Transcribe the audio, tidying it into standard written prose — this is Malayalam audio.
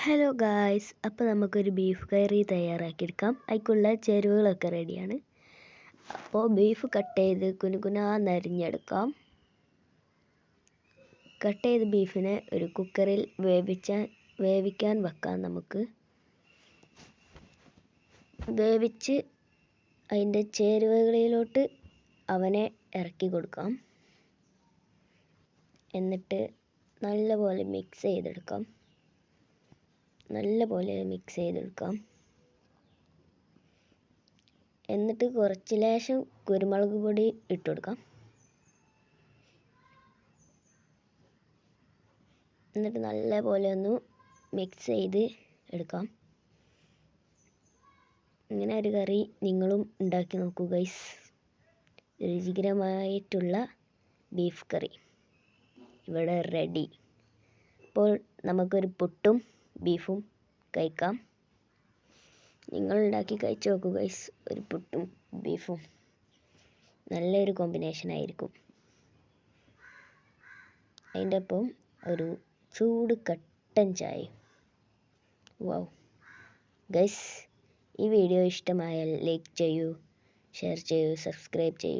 ഹലോ ഗായ്സ്, അപ്പോൾ നമുക്കൊരു ബീഫ് കറി തയ്യാറാക്കിയെടുക്കാം. അതിലേക്കുള്ള ചേരുവകളൊക്കെ റെഡിയാണ്. അപ്പോൾ ബീഫ് കട്ട് ചെയ്ത് കുനുകുനാന്നരിഞ്ഞെടുക്കാം. കട്ട് ചെയ്ത് ബീഫിനെ ഒരു കുക്കറിൽ വേവിക്കാൻ വെക്കാം. നമുക്ക് വേവിച്ച് അതിൻ്റെ ചേരുവകളിലോട്ട് അവനെ ഇറക്കി കൊടുക്കാം. എന്നിട്ട് നല്ലപോലെ മിക്സ് ചെയ്തെടുക്കാം. എന്നിട്ട് കുറച്ച് ലേശം കുരുമുളക് പൊടി ഇട്ട് കൊടുക്കാം. എന്നിട്ട് നല്ലപോലെ ഒന്ന് മിക്സ് ചെയ്ത് എടുക്കാം. ഇങ്ങനെ ഒരു കറി നിങ്ങളും ഉണ്ടാക്കി നോക്കൂ ഗൈസ്. രുചികരമായിട്ടുള്ള ബീഫ് കറി ഇവിടെ റെഡി. അപ്പോൾ നമുക്കൊരു പുട്ടും ബീഫും കഴിക്കാം. നിങ്ങൾ ഉണ്ടാക്കി കഴിച്ചു നോക്കൂ ഗൈസ്. ഒരു പുട്ടും ബീഫും നല്ലൊരു കോമ്പിനേഷൻ ആയിരിക്കും. അതിൻ്റെ ഒപ്പം ഒരു ചൂട് കട്ടൻ ചായ. വൗ ഗൈസ്, ഈ വീഡിയോ ഇഷ്ടമായാൽ ലൈക്ക് ചെയ്യൂ, ഷെയർ ചെയ്യൂ, സബ്സ്ക്രൈബ് ചെയ്യൂ.